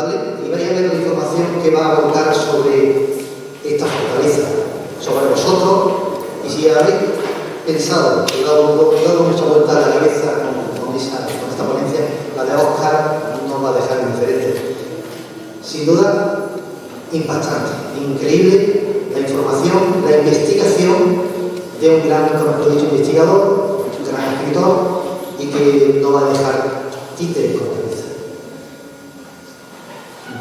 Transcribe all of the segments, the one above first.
¿vale? Y vais a ver la información que va a volcar sobre esta fortaleza, sobre vosotros, y si habéis pensado, y dado mucha vuelta a la cabeza con esta ponencia, la de Óscar no va a dejar indiferente. Sin duda, impactante, increíble la información, la investigación de un gran, como he dicho, investigador, un gran escritor, y que no va a dejar títeres con la cabeza.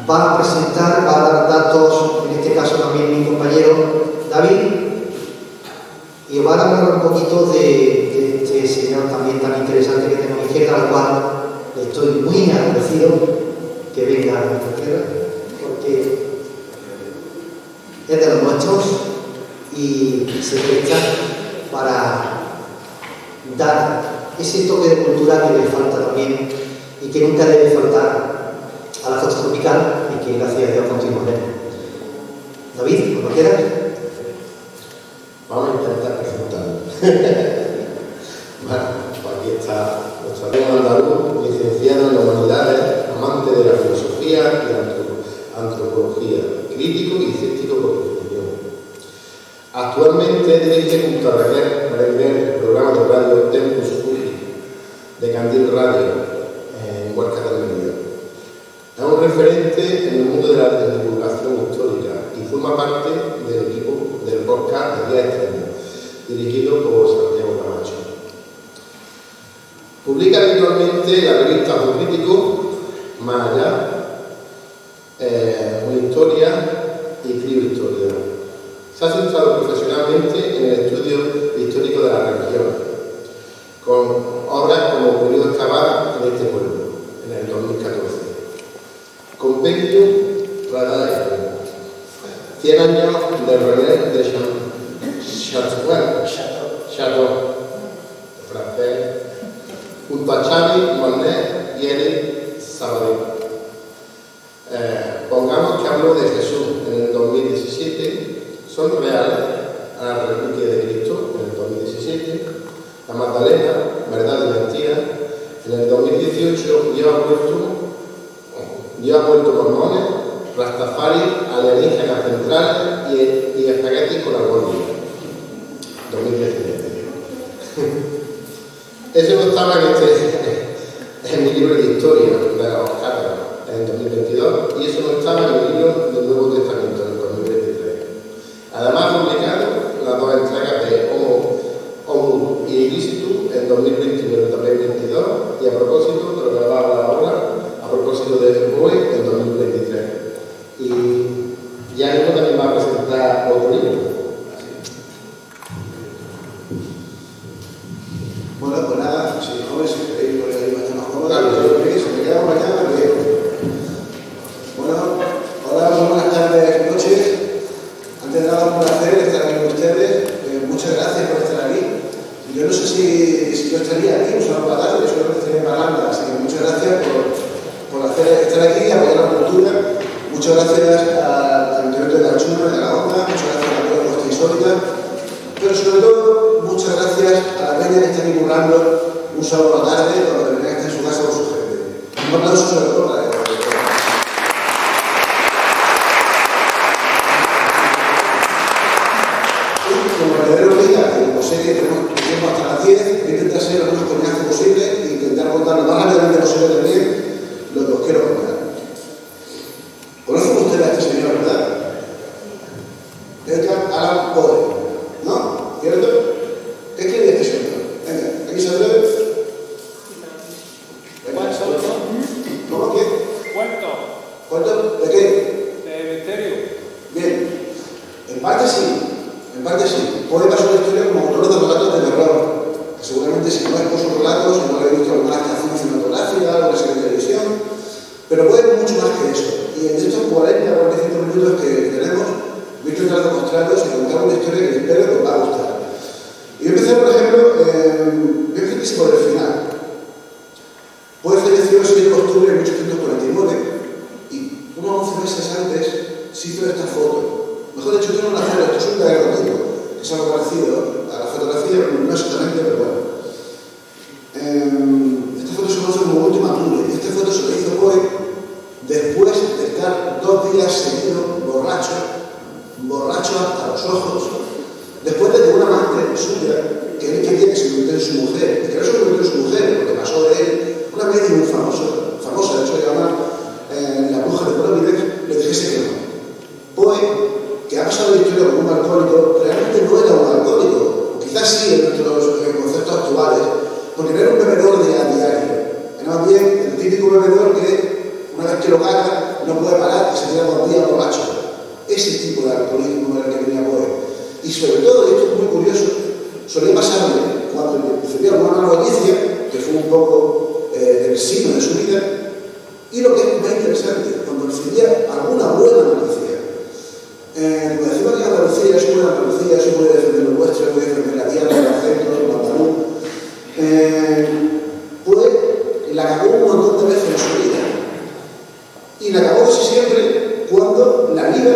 Va a presentar, va a dar datos, en este caso también mi compañero David, y os va a hablar un poquito de este señor también tan interesante que tengo a mi izquierda, al cual le estoy muy agradecido que venga a nuestra tierra, porque es de los nuestros y se presta para dar ese toque de cultura que le falta también y que nunca debe faltar a la costa tropical y que gracias a Dios continuaremos. David, cuando quieras. Vamos a intentar presentarlo. Bueno, pues aquí está nuestro amigo andaluz, licenciado en Humanidades, amante de la filosofía y la antropología, crítico y escéptico por definición. Actualmente dirige junto a Raquel Marenguer el programa de radio Tempus Fugit de Candil Radio en Huesca de Almería. Es un referente en el mundo de la divulgación histórica y forma parte del equipo del podcast de Día Extremo, dirigido por Santiago Camacho. Publica habitualmente la revista Autocrítico, Más Allá, una historia y escribe historia. Se ha centrado profesionalmente en el estudio histórico de la religión, con obras como Periodo Excavar en este pueblo, en el 2014. Compendio Radae, 100 años de René de Chateau, francés, junto a Xavi Monet y Eric Sabadell. Pongamos que habló de Jesús en el 2017, Son reales a la Reliquia de Cristo en el 2017, La Magdalena, Verdad y Mentira, en el 2018, Dios ha vuelto mormones, Rastafari, alienígenas centrales y espaguetis con albóndiga. 2017. Eso no estaba en mi libro de historia de los cátaros en 2022 y eso no estaba en el libro del Nuevo Testamento en 2023. Además, ha publicado las dos entregas de Homo y Ilícitu en 2021 y 2022 y a propósito, de lo que hablaba ahora, a propósito de Boe en 2023. Y ya mismo también va a presentar otro libro. Bueno, pues nada, si no, si queréis poner ahí bastante más cómoda, se me queda por allá, bien. Bueno, hola, muy buenas tardes, noches. Antes de nada, un placer estar aquí con ustedes. Muchas gracias por estar aquí. Yo no sé si yo estaría aquí, solo para tarde, yo solo estaría en Palanda, así que muchas gracias por estar aquí y apoyar la cultura. Muchas gracias al Ayuntamiento de la Chuna, de la Onda, muchas gracias a la Costa Insólita, pero sobre todo, muchas gracias a la peña que está aquí currando un sábado a la tarde cuando debería estar en su casa con su gente. Un aplauso sobre todo para ellos. Como verdadero día, como sé que tenemos tiempo hasta las 10, voy a intentar ser lo menos coñazo posible e intentar contar lo más rápidamente posible también lo que os quiero contar. ¿Conocen ustedes a este señor, verdad? Edgar Allan Poe, ¿no? ¿Cierto? ¿Qué quiere este señor? Venga, aquí se ve. ¿Cómo qué? ¿Cuento? ¿De qué? De misterio. Bien. En parte sí. Poe pasó la historia como autor de relatos de terror. Que seguramente si no es por sus relatos, si no lo he visto alguna estación cinematográfica, alguna serie de televisión. Pero puede mucho más que eso. Y en estos 40 o 45 minutos que tenemos, voy a intentar demostraros y contar una historia que espero que os va a gustar. Y voy a empezar, por ejemplo, voy a empezar por el final. Poe falleció el 6 de octubre de 1849 y unos 11 meses antes se hizo esta foto. Mejor dicho, no la foto, esto es un daguerrotipo, que es algo parecido a la fotografía, no exactamente, pero bueno. Esta foto se conoce como Última Thule. Esta foto se la hizo Poe después de días seguidos, borracho hasta los ojos, después de que una amante suya, que él quería que se convirtiera en su mujer, y que no se convirtió en su mujer, porque pasó de él, una médium muy famosa, de hecho se llama La Bruja de Providence, le dijese que no. Poe, que ha pasado la historia como un alcohólico, realmente no era un alcohólico, o quizás sí en nuestros conceptos actuales, porque no era un bebedor de a diario, era más bien el típico bebedor que una vez que lo gana no puede parar y se tira 2 días borracho. Ese tipo de alcoholismo era el que tenía Poe. Y sobre todo, y esto es muy curioso, solía pasarle cuando recibía alguna mala noticia, que fue un poco el signo de su vida, y lo que es más interesante, cuando recibía alguna buena noticia. Como decimos que Andalucía es una Andalucía, eso puede defender lo vuestro, puede defender la tierra, el acento, el andaluz, pues la cagó un montón de veces en su vida. Y la cagó casi siempre cuando la vida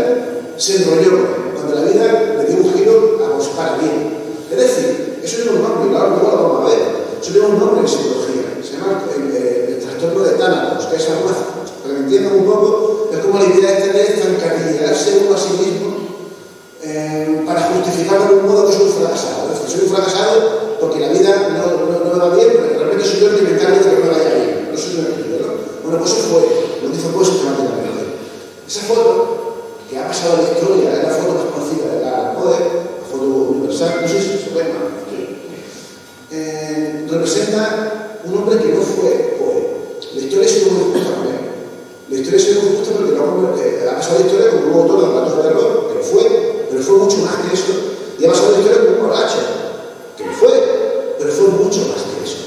se enrolló, cuando la vida le dio un giro para bien. Es decir, eso tiene un nombre, claro, luego lo vamos a ver. Eso tiene un nombre en psicología, se llama el trastorno de Tánatos, que es algo más, para que me entiendan un poco, es como la idea de zancadillarse uno a sí mismo para justificar de algún modo que soy un fracasado. Es decir, soy un fracasado porque la vida no me va bien, pero realmente soy yo el que me encargo de que no me vaya bien. No soy un equilibrio, ¿no? Bueno, pues eso fue, lo dice pues sistemáticamente. Esa foto, que ha pasado en la historia, es la foto más conocida de la Poe, la foto universal, no sé si se puede llamar, representa un hombre que no fue Poe. La historia ha sido muy justa con él. La historia ha sido muy justa porque el hombre ha pasado la historia como un autor de relatos de terror, pero fue mucho más que eso. Y ha pasado la historia como un borracho, pero fue mucho más que eso.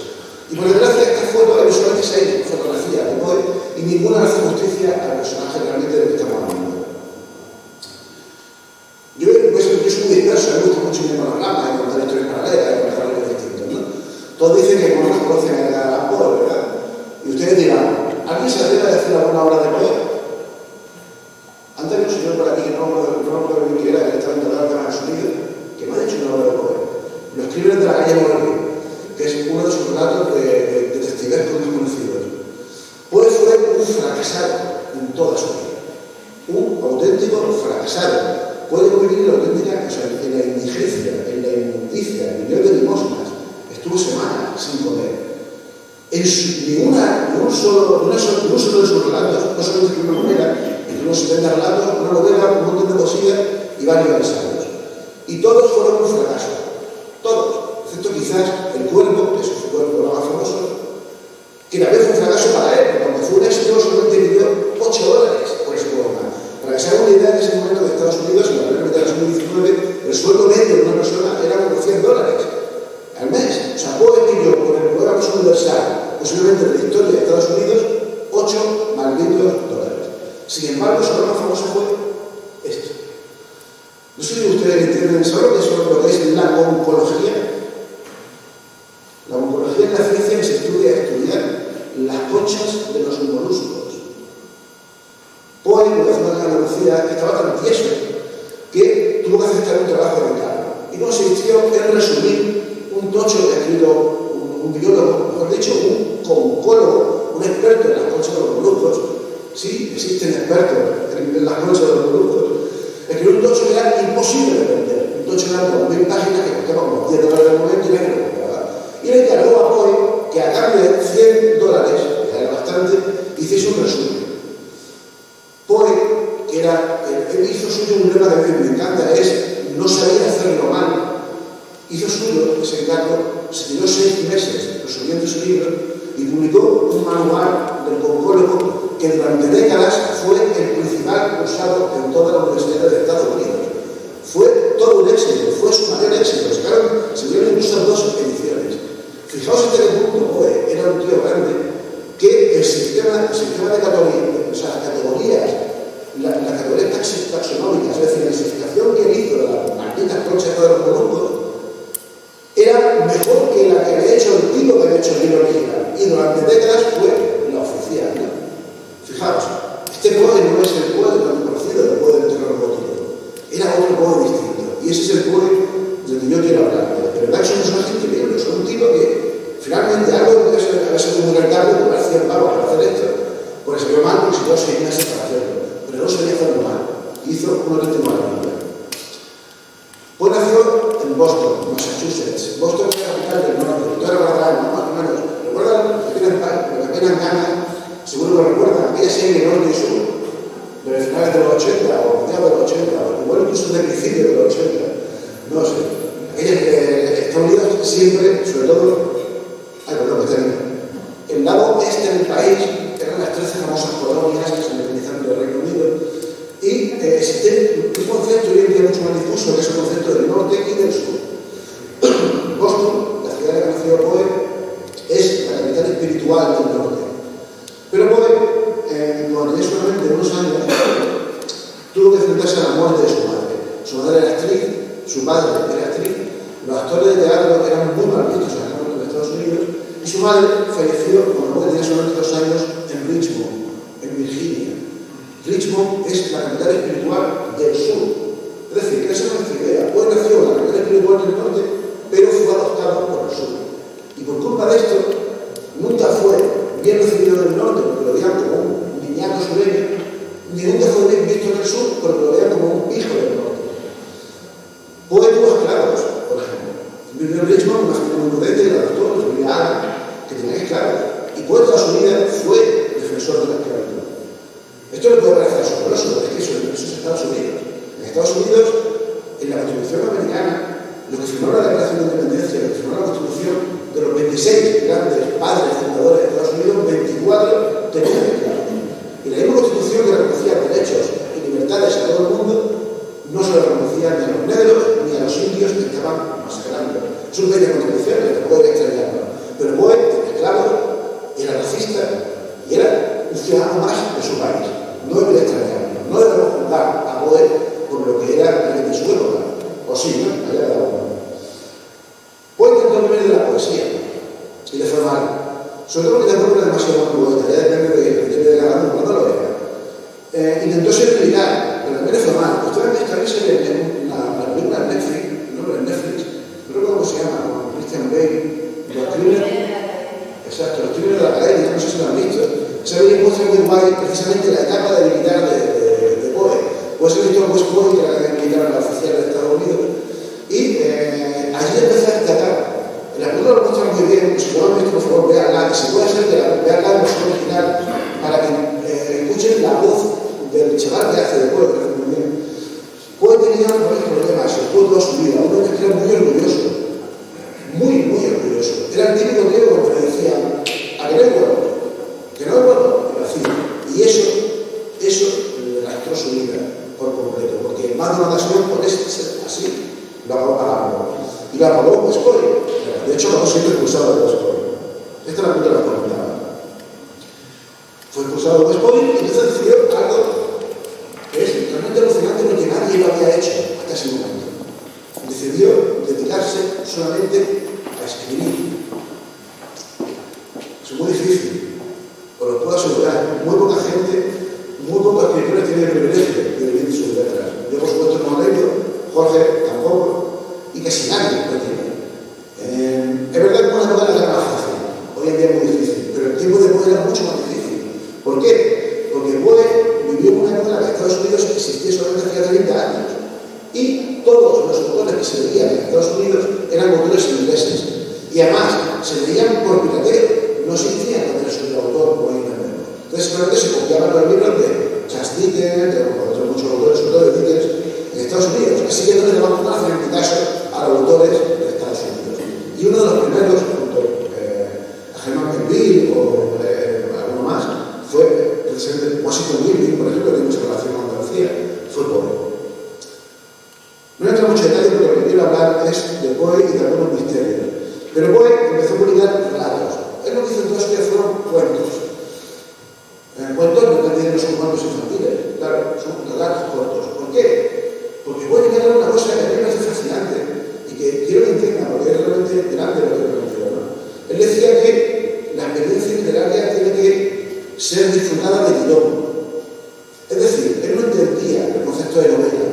Y por desgracia, esta foto hay solamente 6 fotografías de Poe y ninguna hace justicia al personaje realmente del que estamos hablando. Yo soy muy disperso, me gusta mucho ir con las ramas, y contar historias paralelas, y contar algo distinto, ¿no? Todos dicen que conocen a Poe, ¿verdad? Y ustedes dirán, ¿alguien se atreve a decir alguna obra de Poe? Antes había un señor por aquí que no recuerdo bien quién era, que estaba intentando temas de su vida, que no ha dicho una obra de Poe. Lo escriben de la calle Morelli, que es uno de sus relatos de detectivescos muy conocidos. Poe fue un fracasado en toda su vida. Un auténtico fracasado. Puede vivir en la auténtica, o sea, en la indigencia, en la inmundicia, vivió de limosnas, estuvo semanas sin comer. Ni un solo de sus relatos, no solamente escribió una novela, escribió unos 70 relatos, una novela, un montón de poesía y varios ensayos. Y todos fueron un fracaso. Todos, excepto quizás El Cuervo, que es su cuerpo más famoso, que también fue un fracaso para él, porque cuando fue un éxito solamente vivió $8 por ese poema. Para que se haga una idea, en ese momento de Estados Unidos, en la primera mitad del 2019, el sueldo medio de una persona era como $100 al mes. O sea, Poe pidió por el poema más universal, posiblemente de la historia de Estados Unidos, $8 malditos. Sin embargo, su obra más famosa fue esto. No sé si ustedes entienden, ¿saben lo que es la oncología? La oncología es la ciencia que se estudiar las conchas de los moluscos. Poe, como decimos en Andalucía, estaba tan tieso que tuvo que aceptar un trabajo de encargo. Y consistió en resumir un tocho que ha escrito un biólogo, mejor dicho, un concólogo, un experto en las conchas de los moluscos. Sí, existen expertos en las conchas de los moluscos. Escribió un tocho que era imposible de vender. Un tocho que era como 1000 páginas que costaba como $10 al momento y nadie lo compraba. Y le encargó a Poe que a cambio de $100, que era bastante, hiciese un resumen. Poe, que él hizo suyo un lema que a mí me encanta, es no sabía hacerlo mal. Hizo suyo ese encargo, se tiró 6 meses resumiendo ese libro y publicó un manual del concólogo que durante décadas fue el principal usado en toda la Universidad de Estados Unidos. Fue todo un éxito, fue su mayor éxito. Se dieron incluso 2 ediciones. Fijaos hasta qué punto Poe era un tío grande que el sistema de categorías, o sea, las categorías taxonómicas, es decir, la clasificación que él hizo de las malditas conchas de los moluscos, era mejor que la que había hecho el tipo que había hecho el libro original. Y durante décadas fue la oficial, ¿no? Fijaos, este Poe no es el Poe tan conocido, el Poe del terror gótico. Era otro Poe distinto. Y ese es el Poe del que yo quiero hablar. De verdad que son personajes increíbles, son un tipo que finalmente algo que había sido muy rentable, por $100 para hacer esto. Por eso yo mal, porque si yo 6 meses para hacerlo. Pero pero no sabía hacerlo mal. Hizo una auténtica maravilla. Poe nació en Boston, Massachusetts. Boston es la capital del norte. Ustedes recordarán, más o menos. ¿Recuerdan lo que tienen ganas? Seguro que lo recuerdan. Aquella serie Norte y Sur, de finales de los 80 o mediados de los 80, o igual incluso de principios de los 80. No sé. Estados Unidos siempre, sobre todo, el lado este del país eran las 13 famosas colonias que se independizaron del Reino Unido y existe un concepto hoy en día mucho más difuso, que es el concepto del norte y del sur. Boston, la ciudad en la que nació Poe, es la capital espiritual del norte. Pero Poe, cuando tenía solamente unos años, tuvo que enfrentarse a la muerte de su madre. Su madre era actriz, su padre era actriz, los actores de teatro eran muy mal vistos en Estados Unidos, y su madre falleció cuando Poe tenía solamente 2 años en Richmond, en Virginia. Richmond es la capital espiritual del sur. Es decir, que esa no es nuestra idea. Poe nació en la capital espiritual del norte, pero fue adoptado por el sur. Y por culpa de esto, nunca fue bien recibido en el norte, porque lo veían como un niñato sureño, ni nunca fue bien visto en el sur, porque lo veían como un hijo del norte. Poe tuvo esclavos, por ejemplo. Vivió en Richmond, una familia muy prudente, la adoptó, la familia Ana, que tenía esclavos. Y Poe toda su vida fue defensor de la esclavitud. Esto le puede parecer asombroso, pero es que eso es Estados Unidos. En Estados Unidos, en la Constitución americana, los que firmaron la Declaración de Independencia, los que firmaron la Constitución, de los 26 grandes padres fundadores de Estados Unidos, 24 tenían esclavos. Y la misma Constitución que reconocía derechos y libertades a todo el mundo, no se lo reconocía ni a los negros ni a los indios que estaban masacrando. Es un medio de contradicción, que tampoco hay que extrañarlo. Pero Poe, esclavo, era racista y era un ciudadano más de su país. No debe extrañarlo. No debemos juzgar a Poe por lo que era el de su época. O sí, ¿no? Allá de uno. Poe intentó vivir de la poesía y le fue mal. Sobre todo porque tampoco era demasiado buen poeta, ya depende de cada uno cuando lo era. Intentó ser militar, pero también le fue mal. Ustedes también se ven la película en Netflix, no recuerdo cómo se llama, con Christian Bale, los crímenes. Exacto, los crímenes de la academia, no sé si lo han visto. Se ve muestra muy guay precisamente la etapa de militar de Poe. Pues he visto West Point, que era militar oficial de Estados Unidos, y allí empecé a destacar. En la película lo muestran muy bien, si no lo han visto, por favor, veanla, que si puede ser, veanla en versión original, para que escuchen la voz del chaval que hace de Poe, que hace muy bien. Poe tenía varios problemas, estuvo toda su vida. Uno que era muy orgulloso, muy orgulloso. Era el típico tío que le decía, ¿a qué no es bueno? Que no es bueno, que lo hacía. Y eso le lastró su vida por completo, porque más de una ocasión, por ser así, lo acabó pagando. Y lo apagó West Point. De hecho, acabó siendo expulsado de West Point. Esta es la punta de la comentaba. Fue expulsado de West Point y entonces decidió algo que es realmente alucinante porque nadie lo había hecho hasta ese momento. Decidió dedicarse solamente a escribir. Es muy difícil, os lo puedo asegurar. Muy poca gente, muy pocos escritores tienen el privilegio de vivir de sus letras. Yo, por supuesto, no lo he leído, Jorge tampoco, y casi nadie lo tiene. Es verdad que una novela era más fácil, hoy en día es muy difícil, pero el tiempo de Poe era mucho más difícil. ¿Por qué? Porque Poe vivió en una época en la que Estados Unidos existía solamente hace 30 años y todos los autores que se leían en Estados Unidos eran autores ingleses y además se leían por pirateo, no existían autores de autor como hay en el mundo. Entonces simplemente se copiaban los libros de Charles Dickens, de muchos autores, sobre todo de Dickens, en Estados Unidos. Así que no le daban a hacer caso a los autores de Estados Unidos. Y uno de los primeros, junto a Herman Melville o alguno más, fue precisamente Washington Irving, por ejemplo, que tiene mucha relación con Andalucía, fue Poe. No entra mucho detalle porque lo que quiero hablar es de Poe y de algunos misterios. Pero Poe empezó a publicar relatos. Él lo que hizo en toda su vida fueron cuentos. Cuentos no son cuentos infantiles, claro, son relatos cortos. ¿Por qué? Porque Poe tenía una cosa que a mí me parece fascinante y que quiero que entiendan, porque es realmente grande lo que menciona. Él decía que la experiencia literaria tiene que ser disfrutada de tirón. Es decir, él no entendía el concepto de novela.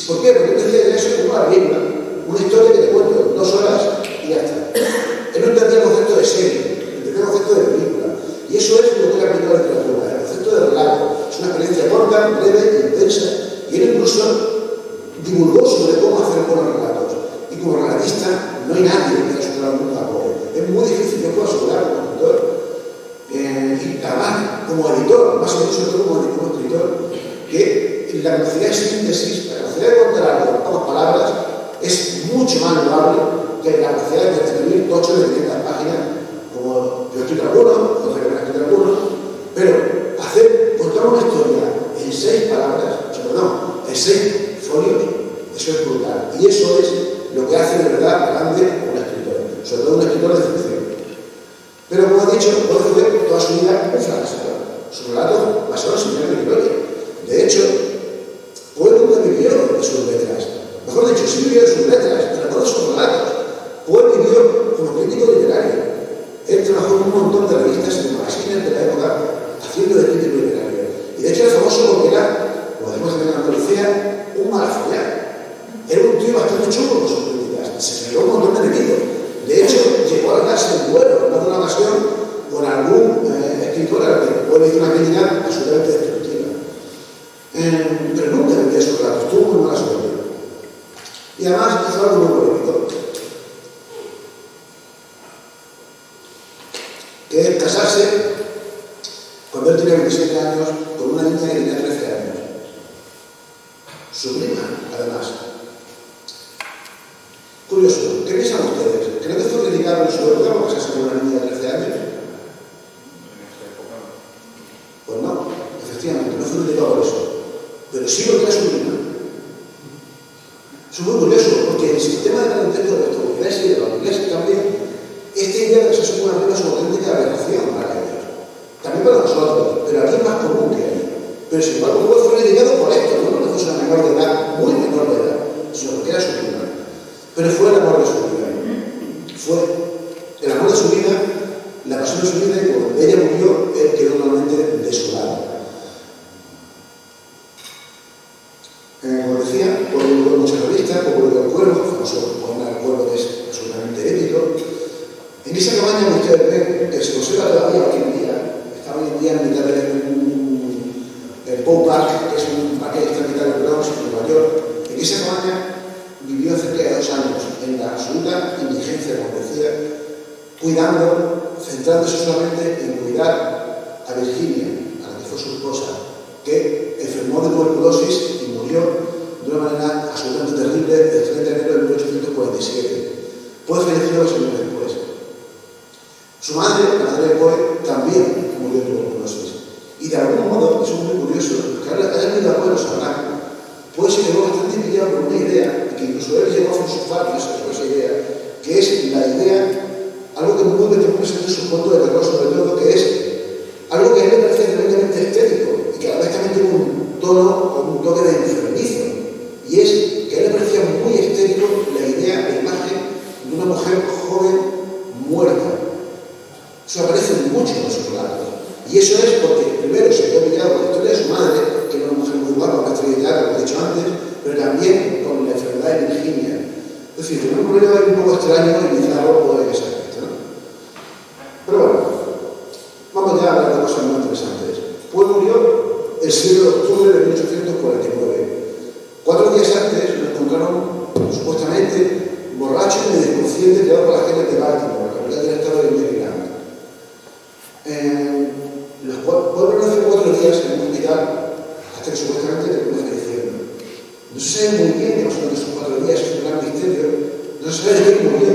¿Por qué? Porque él decía que eso es como una película, una historia que te cuento 2 horas y ya está. corta, breve, intensa, y él incluso divulgó sobre cómo hacer buenos relatos. Y como relatista no hay nadie que haya superado nunca a Poe. Es muy difícil, yo puedo asegurar como escritor, y además como editor, más o menos sobre todo como escritor, que la capacidad de síntesis, la capacidad de contar algo en pocas palabras, es mucho más loable que la capacidad de escribir tochos de 500 páginas, como yo escrito algunos, José Rivera ha escrito algunos, pero contar una historia en 6 palabras, en 6 folios, eso es brutal. Y eso es lo que hace de verdad grande a un escritor, sobre todo un escritor de ficción. Pero como he dicho, Poe fue toda su vida un fracasador. Sus relatos basados en su gloria. De hecho, Poe nunca vivió de sus letras. Mejor dicho, sí vivió de sus letras, pero no de sus relatos. Poe vivió como crítico literario. Él trabajó en un montón de revistas y de magazines de la época haciendo de crítico literario. Y de hecho era famoso porque era, como decimos en Andalucía, un malafollado. Era un tío bastante chulo con sus críticas. Se creó un montón de enemigos. De hecho, llegó a ganarse el duelo en más de una ocasión con algún escritor al que Poe hizo una crítica absolutamente destructiva. Pero nunca vendía sus relatos, tuvo muy mala suerte. Y además hizo algo muy polémico, que es casarse cuando él tenía 27 años con una niña que tenía 13 años. Su prima, además. Curioso, ¿qué piensan ustedes? ¿Creen que fue criticado en su época por casarse con una niña de 13 años? Pues no, efectivamente, no fue criticado por eso. Pero sí porque era su prima. Es muy curioso, porque el sistema de contexto de nuestra iglesia y de los ingleses también, esta idea de casarse con una prima es una auténtica aberración para ellos. También para nosotros, pero aquí es más común que ahí. Pero sin embargo, Poe fue criticado por esto, no porque fuese una menor de edad, muy menor de edad, sino porque era su prima. Pero fue el amor de su vida. Fue el amor de su vida, la pasión de su vida, y cuando ella murió, él quedó nuevamente desolado. Como decía, publicó en muchas revistas, publicó El Cuervo, famoso poema El Cuervo, que es absolutamente épico. En esa cabaña que ustedes ven, que se conserva todavía hoy en día, está hoy en día en mitad del Poe Park, que es un parque que está en mitad del Bronx, en Nueva York. En esa cabaña vivió cerca de 2 años en la absoluta indigencia, como decía, cuidando, centrándose solamente en cuidar a Virginia, a la que fue su esposa, que enfermó de tuberculosis y murió de una manera absolutamente terrible el 30 de enero de 1847. Poe falleció 2 años después. Su madre, la madre de Poe, también murió de tuberculosis. Y de algún modo, eso es muy curioso, que ahora haya leído a Poe lo sabrán, Poe se quedó bastante pillado por una idea, que incluso él llegó a filosofar sobre esa idea, que es la idea, algo que muy bien te presenta en su fondo de terror sobre todo, que es algo que a él le parecía tremendamente estético y que a la vez también tiene un tono o un toque de enfermizo. Y es que a él le parecía muy estético la idea, la imagen de una mujer joven muerta. Eso aparece mucho en sus relatos. Y eso es porque, primero, se quedó pillado con la historia de su madre, que era una mujer muy guapa, una estrella de teatro, como he dicho antes, pero también con la enfermedad de Virginia. Es decir, tiene un problema un poco extraño y bizarro en ese aspecto, ¿no? Pero bueno, vamos ya a hablar de cosas muy interesantes. Poe murió el 7 de octubre de 1849. 4 días antes lo encontraron, supuestamente, borracho y medio inconsciente, tirado por las calles de Baltimore, la capital del estado de Maryland. Poe permaneció 4 días en un hospital hasta que supuestamente terminó falleciendo. No se sabe muy bien qué pasó en esos 4 días, es un gran misterio. No se sabe de qué murió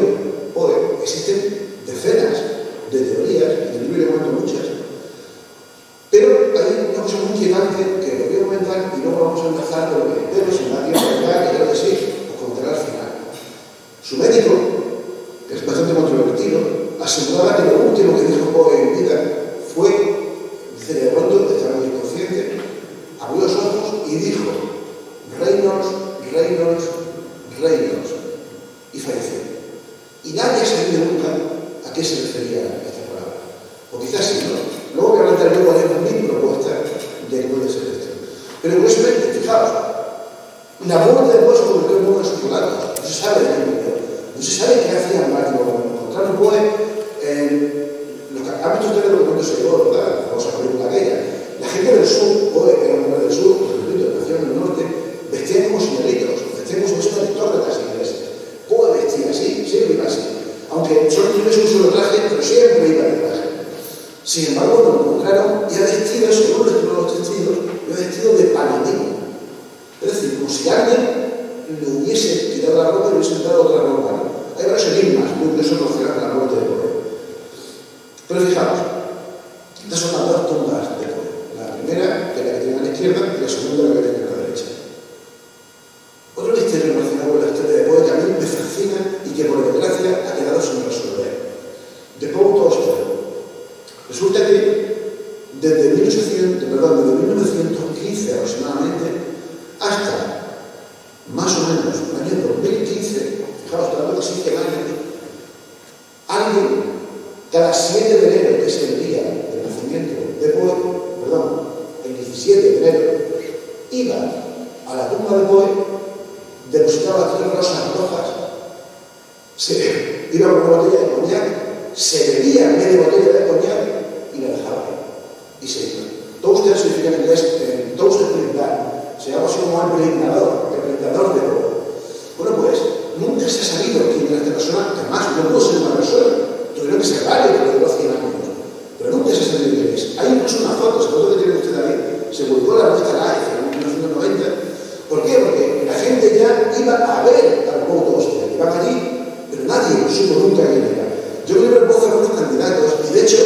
Poe. Existen decenas de teorías, en el libro le cuento muchas. Pero hay una cosa muy inquietante que lo voy a comentar y luego vamos a empezar con lo que espero, si me da tiempo de hablar, que creo que sí, os contaré al final. Su médico, que es bastante controvertido, aseguraba que lo último que dijo Poe en vida fue, dice, de pronto estaba muy inconsciente, abrió los ojos y dijo: Reynolds, Reynolds, Reynolds, y falleció. Y nadie ha sabido nunca a qué se refería esta palabra. O quizás sí, ¿no? Luego voy a plantear luego mi propuesta de que puede ser esto. Pero curiosamente, fijaos, la muerte de Poe se convirtió en uno de sus relatos. No se sabe de qué murió. No se sabe qué hacía en Baltimore. Cuando encontraron Poe, han visto ustedes los documentos de oro, ¿verdad? La famosa película aquella. La gente del sur, Poe era un hombre del sur, si alguien le hubiese quitado la ropa y le hubiese dado otra ropa, ¿no? Hay varios enigmas muy curiosos relacionados con la muerte de Poe. Pero fijaos, estas son las dos tumbas de Poe. La primera, que es la que tiene a la izquierda, y la segunda, la que tiene a la derecha. Otro misterio relacionado con la historia de Poe que a mí me fascina y que por desgracia ha quedado sin resolver. De Poe Toaster. Resulta que desde 1915 aproximadamente hasta más o menos el año 2015, fijaos, hablando de 7 años, alguien cada 7 de enero, que es el día del nacimiento de Poe, el 17 de enero, iba a la tumba de Poe, depositaba 3 rosas rojas, se iba con una botella de coñac, se bebía media botella de coñac y la dejaba ahí. Y se iba. Toaster significa en inglés, toaster printar, se llama así como el printador de Poe. Bueno, pues nunca se ha sabido quién era esta persona, además no pudo ser una persona, tuvieron que ser varios, que duró 100 años, pero nunca se ha sabido quién es. Hay incluso una foto, seguro que tiene usted ahí, se publicó en la revista Life en 1990. ¿Por qué? Porque la gente ya iba a ver al Poe Toaster, iban allí, pero nadie supo nunca quién era. Yo creo que puedo hacer algunos candidatos, y de hecho,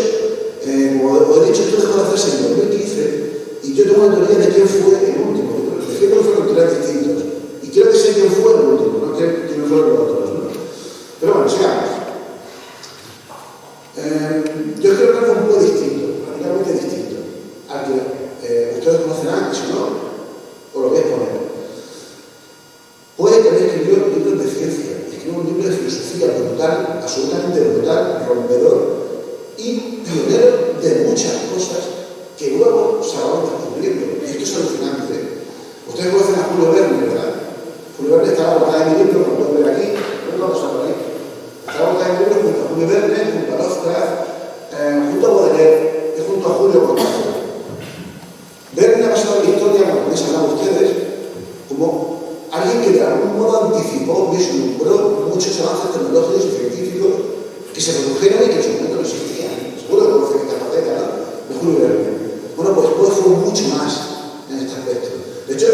como he dicho, esto dejó de hacerse en 2015, y yo tengo una teoría de quién fue el último. Yo creo que fueron 3 distintos, y quiero que sé quién fue el último, no quién fueron los otros, ¿no? Pero bueno, sigamos. Yo creo que algo un poco distinto, radicalmente distinto, al que ustedes conocerán, y si no, os lo voy a exponer. Poe también escribió libros de ciencia, escribió un libro de filosofía brutal, absolutamente brutal, rompedor y pionero de muchas cosas que luego se van descubriendo. Y esto es alucinante. Ustedes conocen a Julio Verne, ¿verdad? Julio Verne estaba botada en mi libro, como pueden ver aquí, no vamos a por ahí. Estaba botada en mi libro junto a Julio Verne, junto a Lovecraft, junto a Baudelaire y junto a Julio Cortázar. Verne ha pasado la historia, como habéis hablado ustedes, como alguien que de algún modo anticipó, vislumbró muchos avances tecnológicos y científicos que se produjeron y que en su momento no existían. Seguro que conocen esta faceta, ¿no? De Julio Verne. Bueno, pues Poe fue mucho más en este aspecto. De hecho,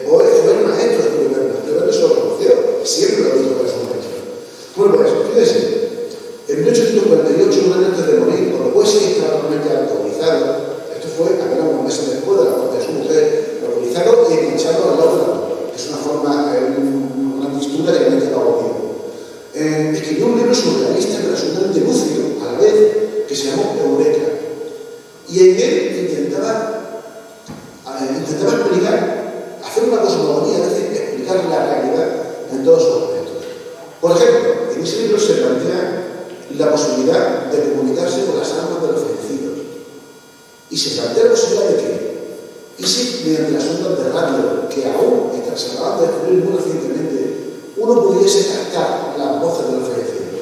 Poe fue el maestro de Julio Verne. Julio Verne se lo conoció, siempre lo dijo que era su maestro. Bueno, pues, fíjense, en 1848, un año antes de morir, cuando Poe se estaba totalmente alcoholizado, esto fue apenas unos meses después de la muerte de su mujer, alcoholizado y enganchado al lado de la mujer. Es una forma, una textura que me ha quedado bien. Escribió un libro surrealista pero absolutamente lúcido, a la vez, que se llamó Eureka. Y en él intentaba explicar, hacer una cosmogonía, es decir, explicar la realidad en todos sus aspectos. Por ejemplo, en ese libro se plantea la posibilidad de comunicarse con las almas de los fallecidos. Y se plantea la posibilidad de que, y si mediante las ondas de radio, que aún se acaban de descubrir muy recientemente, uno pudiese captar las voces de los fallecidos.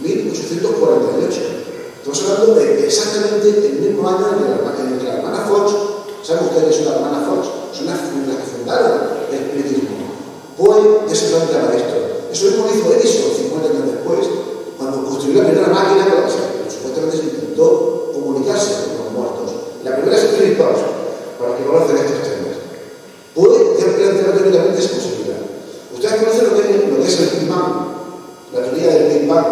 1848. Estamos hablando de exactamente el mismo año en que la hermana Fox, ¿saben ustedes que son las hermanas Fox? Son las que fundaron el espiritismo. Poe ya se planteaba esto. Eso mismo lo hizo Edison 50 años después, cuando construyó la primera máquina con la que supuestamente se intentó comunicarse con los muertos. La primera es Philip Bosch, para que conozcan estos temas. Poe ya planteaba teóricamente esa posibilidad. Ustedes conocen lo que es el Big Bang, la teoría del Big Bang,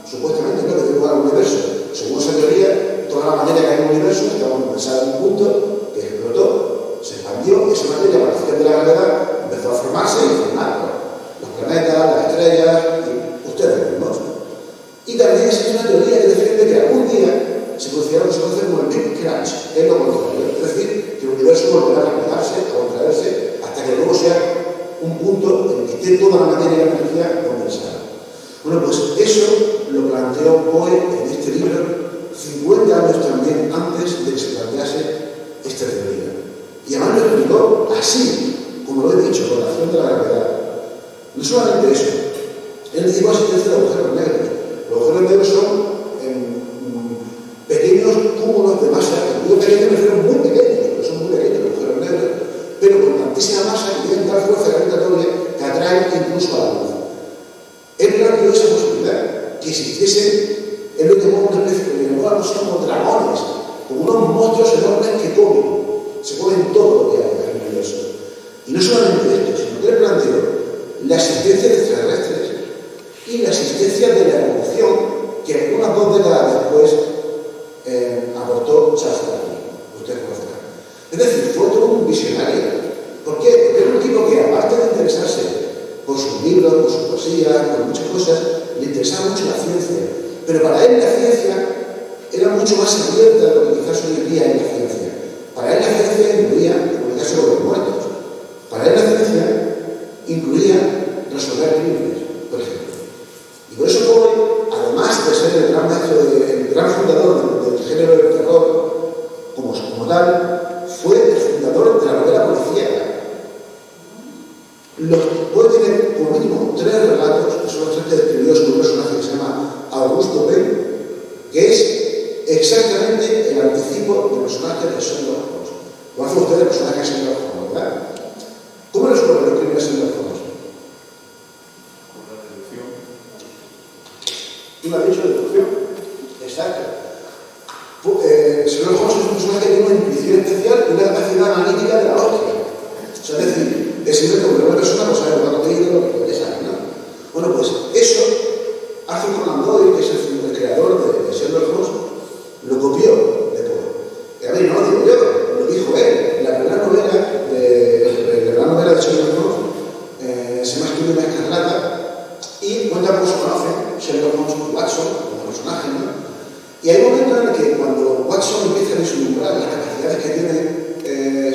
supuestamente, ¿no?, que dio lugar al universo. Según esa teoría, toda la materia que hay en el universo estaba pensada en un punto que explotó, se expandió, y esa materia, a partir de la gravedad, empezó a formarse y formar los planetas, las estrellas, y ustedes mismos. Y también existe una teoría que defiende que algún día se producirá lo que se conoce como el Big Crunch, que es lo contrario. Es decir, que el universo volverá a replicarse, a contraerse, hasta que luego sea un punto en que esté toda la materia y la energía condensada. Bueno, pues eso lo planteó Poe en este libro 50 años también antes de que se plantease esta teoría. Y además lo explicó así, como lo he dicho, con la acción de la gravedad. No solamente eso, él dijo la existencia de agujeros negros. Los agujeros negros son pequeños cúmulos de masa. Muy pequeños, me refiero muy pequeños, pero son muy pequeños los agujeros negros, pero con tantísima masa que tienen tal fuerza gravitatoria que atraen incluso a la luz. Él planteó esa posibilidad, que existiese, él lo llamó una especie que llamó a nosotros como dragones, como unos monstruos enormes que comen, se comen todo lo que hay en el universo. Y Es decir, fue todo un visionario. ¿Por qué? Porque era un tipo que, aparte de interesarse por sus libros, por su poesía, por muchas cosas, le interesaba mucho la ciencia. Pero para él la ciencia era mucho más abierta de lo que quizás hoy en día es la ciencia. Para él la ciencia incluía comunicar sobre los muertos. Para él la ciencia incluía resolver crímenes, por ejemplo. Y por eso Poe, además de ser el gran maestro, el gran fundador del género del terror como tal, fue el fundador de la novela policíaca. Poe tiene como mínimo 3 relatos, que son los 3 que describió sobre un personaje que se llama Augusto Pen, que es exactamente el anticipo del personaje de Sherlock Holmes. ¿Conocen ustedes el personaje de Sherlock Holmes, verdad? ¿Cómo resuelve los crímenes de Sherlock Holmes? Con la deducción. ¿Tú lo has dicho, deducción? Exacto. Sherlock Holmes es un personaje que tiene una intuición especial y una capacidad analítica de la hostia. O sea, es decir, es siempre como una persona pues sabe lo que ha contenido, lo que sabe, ¿no? Bueno, pues eso, Arthur Conan Doyle, que es el creador de Sherlock Holmes, lo copió de Poe. A ver, no lo digo yo, lo dijo él. La primera novela de Sherlock Holmes se llama Estudio de Escarlata y cuenta cómo se conocen Sherlock Holmes y Watson como personajes, ¿no? Y hay un momento en el que cuando Watson empieza a vislumbrar las capacidades que tiene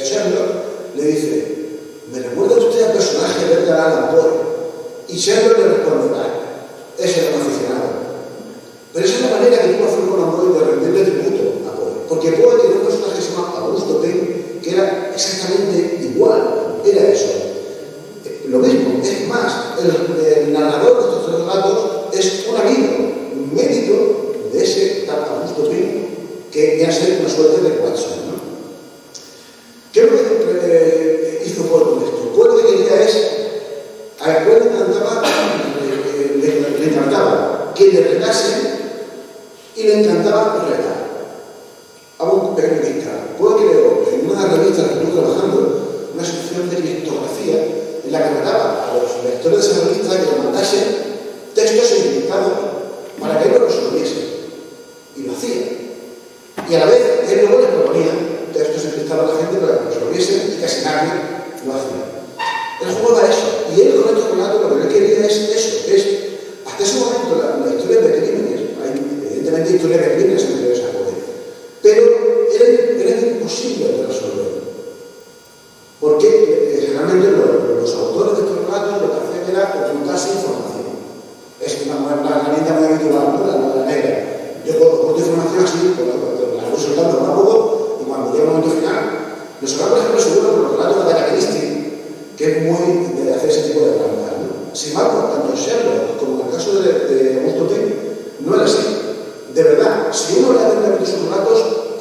Sherlock, le dice: ¿me recuerda usted al personaje de Edgar Allan Poe? Y Sherlock le responde: ese era un aficionado. Pero esa es la manera que tuvo Arthur Conan Doyle de rendirle tributo a Poe. Porque Poe tenía un personaje que se llama Augusto Pen, que era exactamente igual. Era eso. Lo mismo, es más, el narrador de estos 3 relatos es un amigo, un médico de ese tal Augusto Pen, que viene a ser una suerte de Watson, ¿no? ¿Qué es lo que hizo Poe con esto? Poe lo que quería es, a Poe le encantaba que le retasen y le encantaba retar. Hago un pequeño disclaimer. Poe creó en una revista en la que estuve trabajando una sección de criptografía en la que retaba a los lectores de esa revista que le mandasen textos encriptados para que ellos los resolviesen. Y lo hacía. Y a la vez, él luego les proponía textos encriptados a la gente para que los resolviesen y casi nadie lo hacía. El juego era eso. Y él con estos relatos lo que él quería es eso. Hasta ese momento la historia de crímenes, hay evidentemente historias de crímenes anteriores a Poe, pero era imposible de resolver. Porque generalmente los autores de estos relatos lo que hacían era ocultarse información. Es una herramienta muy habitual, ¿no? La novela negra. Yo oculto información así, la voy soltando poco a poco, y cuando llega el momento final, los hablamos, por ejemplo, seguro por los relatos de Agatha Christie, que es muy de hacer ese tipo de trampas, ¿no? Sin embargo, tanto Sherlock como en el caso de Augusto Pen, no era así. De verdad, si uno lee atentamente sus relatos,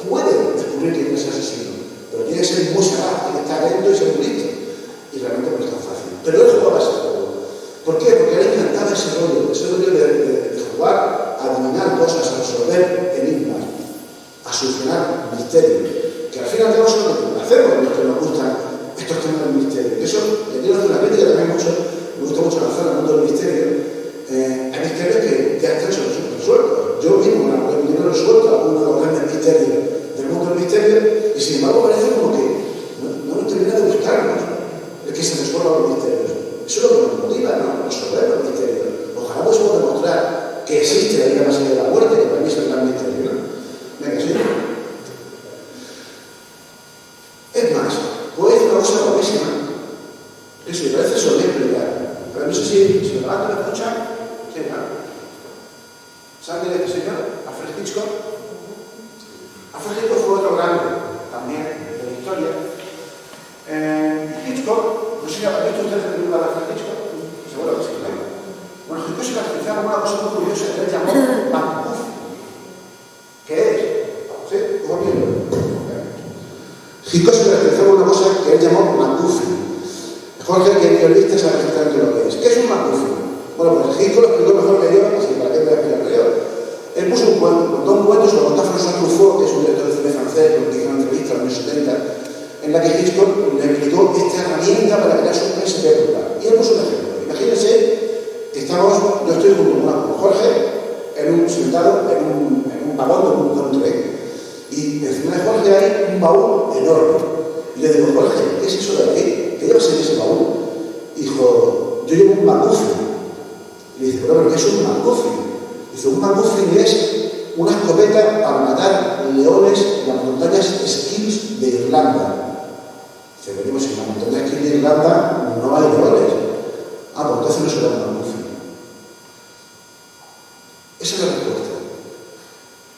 puede descubrir quién es el asesino, pero tiene que ser muy sagaz, tiene que estar atento y ser muy listo. Y realmente no es tan fácil. Pero él jugaba ese juego. ¿Por qué? Porque a él le encantaba ese rollo de jugar a dominar cosas, a resolver enigmas, a solucionar misterios, que al fin y al cabo son lo que hacemos los que nos gustan estos temas del misterio. Y eso, le quiero hacer una crítica también mucho, me gusta mucho lanzar el mundo del misterio. Hay misterios que ya están resueltos. Yo mismo en algún libro he resuelto algunos de los grandes misterios del mundo del misterio, y sin embargo parece como que no nos termina de gustarnos el que se resuelvan los misterios. Eso es lo que nos motiva, ¿no? Resolver los misterios. Ojalá podamos demostrar que existe la vida más allá de la muerte, que para mí es el gran misterio, ¿no? Venga, sí. Es más, puedo decir una cosa guapísima, que si me parece solemne explicar. A ver, no sé si me levanto, ¿me escuchan? Sí, ¿no? ¿Saben de este señor? Alfred Hitchcock. Alfred Hitchcock fue otro grande, también, de la historia. Hitchcock, no sé si ha visto ustedes la película de Alfred Hitchcock. Seguro que sí, ¿no? Bueno, Hitchcock se caracterizaba como una cosa muy curiosa que él llamó MacGuffin. ¿Qué es? ¿Sí? ¿Cómo viene? Hitchcock se caracterizaba como una cosa que él llamó MacGuffin. Jorge, que guionista, sabe exactamente lo que es. ¿Qué es un MacGuffin? Bueno, pues Hitchcock lo explicó mejor que yo, así para que me explicarlo yo. Él puso un cuento, contó un cuento, se lo contó a François Truffaut, que es un director de cine francés, que hizo una entrevista en los años 70, en la que Hitchcock le explicó esta herramienta para crear suspense película. Y él puso un ejemplo. Imagínense que yo estoy con Jorge sentado en un vagón de un tren. Y encima de Jorge hay un baúl enorme. Y le digo, Jorge, ¿qué es eso de aquí? ¿Qué llevas en ese baúl? Dijo, yo llevo un McGuffin. Y le dice, pero ¿qué es un McGuffin? Dice, un McGuffin es una escopeta para matar leones en las montañas Skills de Irlanda. Dice, venimos en la montaña Skills de Irlanda, no hay leones. Ah, pues entonces no será un McGuffin. Esa es la respuesta.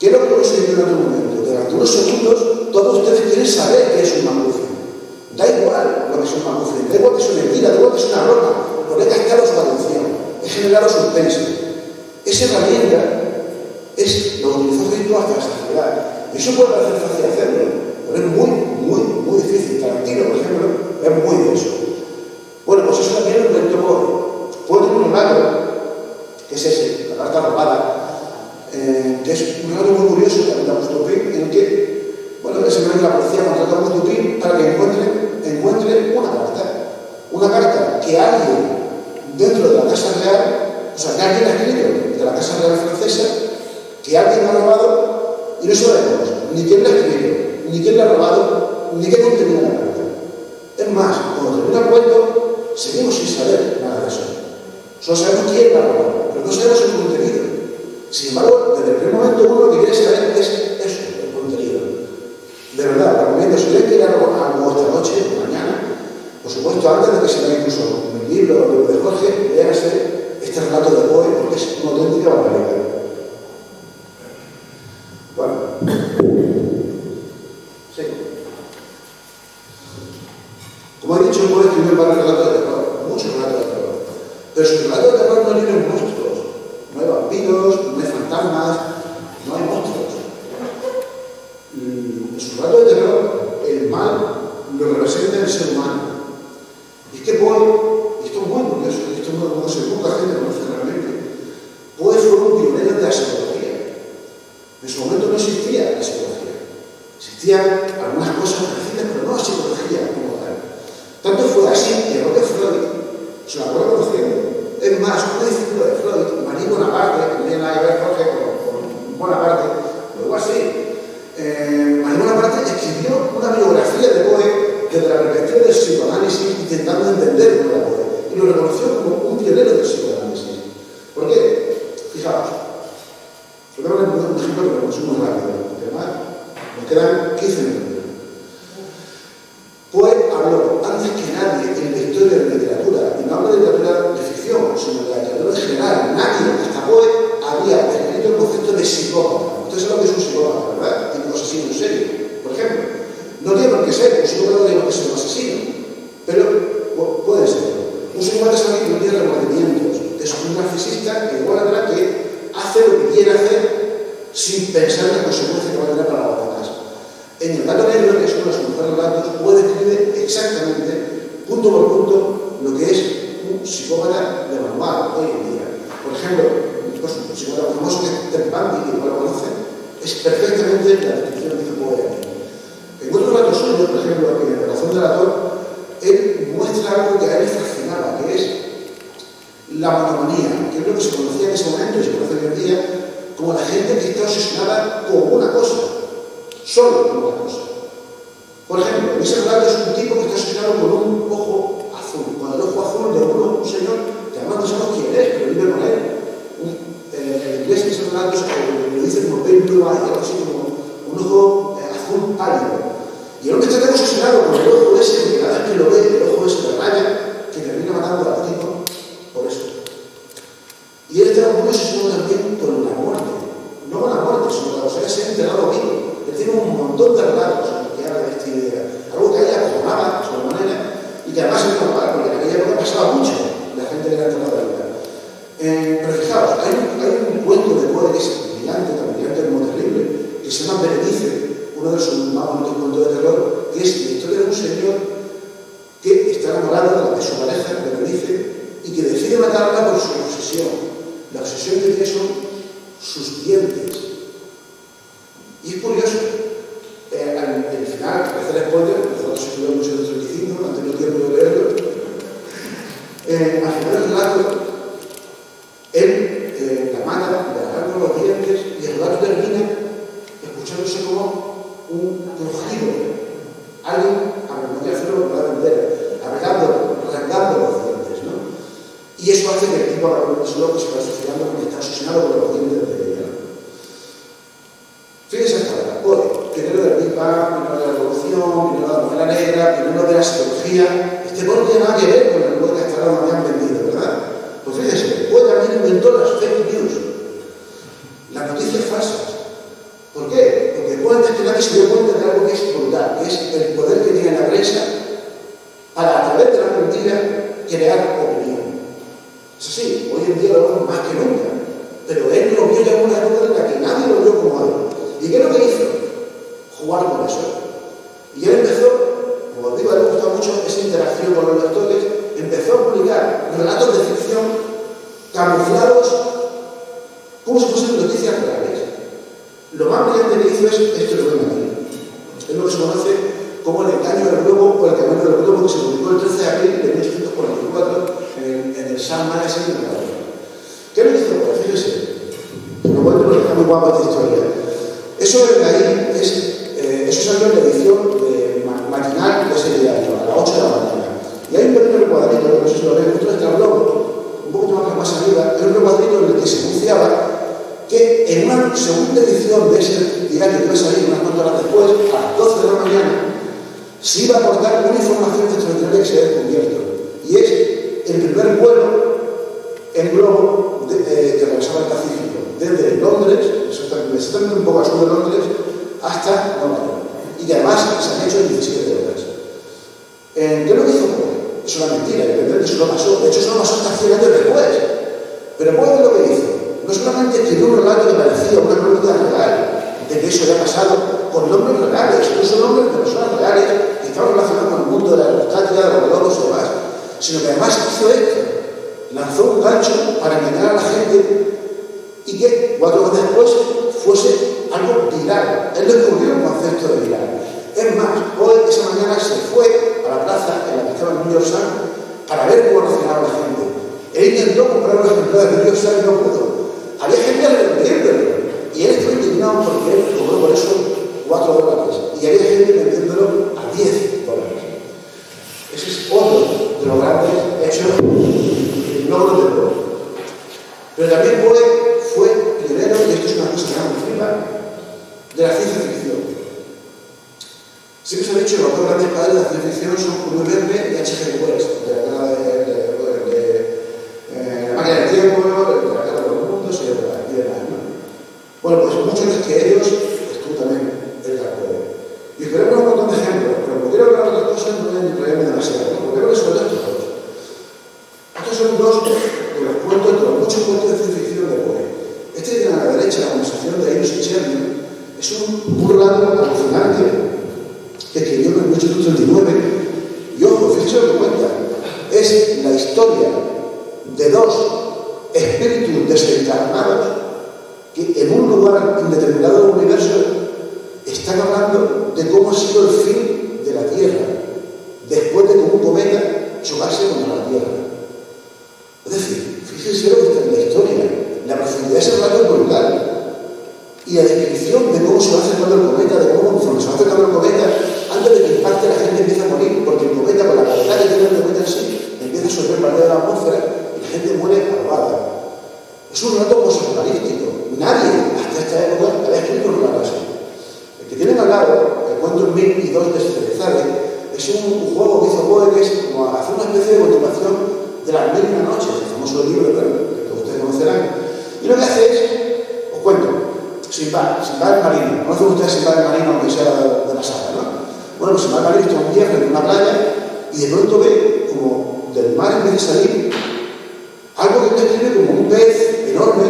¿Qué es lo que os he dicho en otro momento? Durante unos segundos, todos ustedes quieren saber qué es un McGuffin. Da igual lo que es un McGuffin, da igual que es una mentira, da igual que es una broma, porque hay que captar su atención, es generar suspense. Esa herramienta lo utilizó Cristo hasta la saciedad. Eso puede parecer fácil hacerlo, pero es muy difícil. Tarantino, por ejemplo, es muy denso. Bueno, pues eso también lo inventó Poe. Poe tiene un relato, que es ese, la carta robada, que es un relato muy curioso también de Augusto Dupin, en que, bueno, básicamente la policía contrata a Augusto Dupin para que encuentre una carta que alguien dentro de la Casa Real, o sea, que alguien ha escrito de la Casa Real francesa, que alguien ha robado y no sabemos ni quién la ha escrito, ni quién la ha robado, ni qué contenía la carta. Es más, cuando termina el cuento, seguimos sin saber nada de eso. Solo sabemos quién la ha robado, pero no sabemos el contenido. Sin embargo, desde el primer momento uno lo que quiere saber es eso, el contenido. De verdad, recomiendo, si quieren que lean algo esta noche o mañana, por supuesto, antes de que se lea incluso mi libro o el de Jorge, léanse este relato de Poe, porque es una auténtica barbaridad. Bueno, sí. Como he dicho, Poe escribió varios relatos de terror, muchos relatos de terror. Pero sus relatos de terror no tienen monstruos, no hay vampiros, no hay fantasmas, no hay monstruos. En sus relatos de terror, el mal lo representa el ser humano. Y es que Poe, y esto es muy curioso, esto no sé, poca gente conoce realmente, Poe fue un pionero de la psicología. En su momento no existía la psicología. Existían algunas cosas parecidas, pero no la psicología como tal. Tanto fue así que el propio Freud se lo acabó conociendo. Es más, un discípulo de Freud, Marie Bonaparte, que no tiene nada que ver Jorge con Bonaparte, pero igual sí. Marie Bonaparte escribió una biografía de Poe desde la perspectiva del psicoanálisis, intentando entender cómo era Poe. Y lo reconoció como un pionero del psicoanálisis. ¿Por qué? Fijaos. Voy a poner un ejemplo que lo consumo muy rápido, porque además nos quedan 15 minutos. Poe habló antes que nadie en la historia de la literatura, y no hablo de literatura de ficción, sino de la literatura en general. Nadie, hasta Poe, había escrito el concepto de psicópata. Ustedes saben lo que es un psicópata, ¿verdad? Tiene un asesino en serio. Por ejemplo, no tiene por qué ser, un psicópata no tiene por qué ser un asesino, pero puede ser. Un psicópata es alguien que no tiene remordimientos, es un narcisista que igual atrás que hace lo que quiere hacer sin pensar en las consecuencias que va a tener para los demás. En el Gato Negro, que es uno de los mejores relatos, puede describir exactamente, punto por punto, lo que es un psicópata de manual hoy en día. Por ejemplo, pues, un psicópata famoso que es Ted Bundy, que igual lo conoce, es perfectamente la descripción que hizo Poe aquí. En otro relato suyo, por ejemplo, en El corazón del ator, él muestra algo que a él le fascinaba, que es la monomanía, que es lo que se conocía en ese momento y se conoce hoy en día como la gente que está obsesionada con una cosa, solo con una cosa. Por ejemplo, en ese relato es un tipo que está obsesionado con un ojo azul, con el ojo azul de un señor que además no sabemos quién es, pero vive con él. En inglés ese relato lo dice como pale blue eye, algo así como un ojo azul pálido. Y el hombre está tan obsesionado con el ojo ese, que cada vez que lo ve, el ojo ese le raya, que termina matando al tipo por eso. Y él está muy obsesionado también con la muerte. No con la muerte, sino con la ser enterrado vivo. Él tiene un montón de relatos que habla de esta idea. Algo que a ella acojonaba, sobremanera, y que además es normal, porque en aquella época pasaba mucho la gente que era enterrada de vida. Pero fijaos, hay un cuento de Poe que es brillante, tan brillante como terrible, que se llama Berenice, uno de sus más bonitos cuentos de terror, que es la historia de un señor que está enamorado de su pareja, Berenice, y que decide matarla por su obsesión. La obsesión que tiene son sus dientes. Y es curioso, al final, para hacer spoiler, nosotros estudiamos mucho de 35, no tengo tiempo de leerlo. Al final del relato, él la mata, le arranca los dientes y el relato termina escuchándose como un crujido. Alguien manera de hacerlo verdad entera, arrancando los dientes, ¿no? Y eso hace que el tipo acabe en el suelo que se va suicidando porque está obsesionado con los dientes de ella, ¿no? Fíjense hasta ahora, Poe, pionero del Big Bang, pionero de la revolución, pionero de la novela negra, pionero de la psicología. Este Poe no tiene nada que ver con el Poe que hasta ahora nos habían vendido, ¿verdad? Pues fíjense, Poe también inventó las fake news, las noticias falsas. ¿Por qué? Porque Poe antes que nadie se dio cuenta de algo que es brutal, que es el poder que tiene la prensa para, a través de la mentira, crear opinión. Es así, hoy en día lo vemos más que nunca, pero él lo vio ya en una época en la que nadie lo vio como él. ¿Y qué es lo que hizo? Jugar con eso. Y él empezó, como os digo, a él le gusta mucho esa interacción con los lectores, empezó a publicar relatos de ficción camuflados como si fuesen noticias reales. Lo más brillante que hizo es esto que ven aquí. Es lo que se conoce como el engaño del globo o el tamaño del globo, que se publicó el 13 de abril de 1844 en el Sun Magazine de Nueva York. ¿Qué lo hizo? Pues fíjense, lo cuento porque está muy guapa esta historia. Eso de ahí eso salió en la edición matinal de ese diario, a las 8 de la mañana. Y hay un pequeño cuadrito, no sé si lo veis, justo está el globo, un poquito más arriba, hay un cuadrito en el que se anunciaba que en una segunda edición de ese diario que iba a salir unas cuantas horas después, a las 12 de la mañana, se iba a aportar una información extraordinaria que se había descubierto. Y es el primer vuelo en globo que atravesaba el Pacífico, desde Londres, exactamente un poco al sur de Londres, hasta Nueva York. Y que además se han hecho en 17 horas. ¿Qué es lo que hizo Poe? Es una mentira, evidentemente eso no pasó. De hecho, eso no pasó hasta 100 años después. Pero Poe es lo que hizo. No solamente escribió un relato que parecía una crónica real, de que eso había pasado con nombres reales, incluso nombres de personas reales que estaban relacionados con el mundo de la aerostática, de los globos y demás, sino que además hizo esto. Lanzó un gancho para engañar a la gente y que 4 horas después fuese algo viral. Él descubrió el concepto de viral. Es más, Poe esa mañana se fue a la plaza en la que estaba el New York Sun para ver cómo reaccionaba la gente. Él intentó comprar los ejemplares del New York Sun y no pudo. Había gente vendiéndolo y él estaba indignado porque él cobró por eso $4 y había gente vendiéndolo a $10. Ese es otro de los grandes hechos y logros de Poe. Pero también Poe fue pionero, y esto es una cosa que me flipa, de la ciencia ficción. Siempre se ha dicho que los dos grandes padres de la ciencia ficción son Julio Verne y H.G. Wells, de la máquina del tiempo, de la guerra de los mundos y demás, ¿no? Bueno, pues muchos de que ellos estuvo también Edgar Poe. Y os queremos un montón de ejemplos, pero como quiero hablar de otras cosas, no voy a entrarme demasiado, ¿no? Porque creo que son estos dos. Estos son dos de los cuentos, de los muchos cuentos de ciencia ficción de Poe. Este que tiene a la derecha, la conversación de Eros y Cherny, es un relato alucinante que escribió en 1839. Y ojo, fíjense lo que cuenta. Es la historia de dos espíritus desencarnados que en un lugar indeterminado del universo están hablando de cómo ha sido el fin de la Tierra después de que un cometa chocase contra la Tierra. Es decir, fíjense lo que está en la historia. La profundidad de ese relato es brutal. Y la descripción de cómo se va acercando el cometa, de cómo conforme se va acercando el cometa, antes de que impacte la gente empieza a morir, porque el cometa, con la gravedad que tiene el cometa en sí, empieza a absorber parte de la atmósfera y la gente muere ahogada. Es un relato posapocalíptico. Nadie hasta esta época había escrito un relato así. El que tienen al lado, el cuento 1002 de Cerizare, es un juego que hizo Poe, que es como hacer una especie de continuación de las 1001 noches, el famoso libro que ustedes conocerán. Y lo que hace es, os cuento, Sinbad el marino. ¿Conocen ustedes Sinbad el marino, aunque sea de la saga, no? Bueno, pues Sinbad el marino está un día frente a una playa y de pronto ve como del mar en vez de salir algo que él describe como un pez enorme,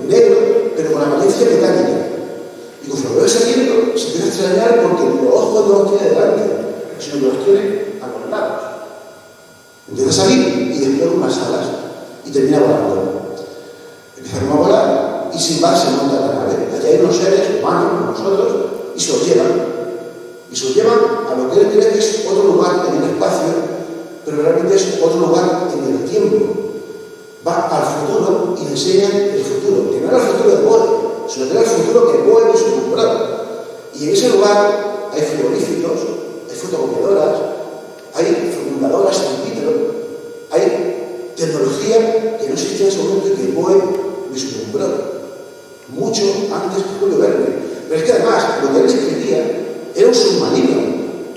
negro, pero con apariencia metálica. Y cuando lo ve saliendo, se empieza a extrañar porque los ojos no los tiene delante, sino que los tiene a los lados. Empieza a salir y despliega unas alas y termina volando. Empiezan a volar y Sinbad se monta en la nave. Allí hay unos seres humanos como nosotros y se los llevan. Y se los llevan a lo que él cree que es otro lugar en el espacio, pero realmente es otro lugar en el tiempo. Va al futuro y le enseñan el futuro, que no era el futuro de Poe, sino que era el futuro que Poe vislumbraba. Y en ese lugar hay frigoríficos, hay fotocopiadoras, tecnología que no existía en ese momento y que Poe vislumbró mucho antes que Julio Verne. Pero es que además, lo que él escribía era un submarino.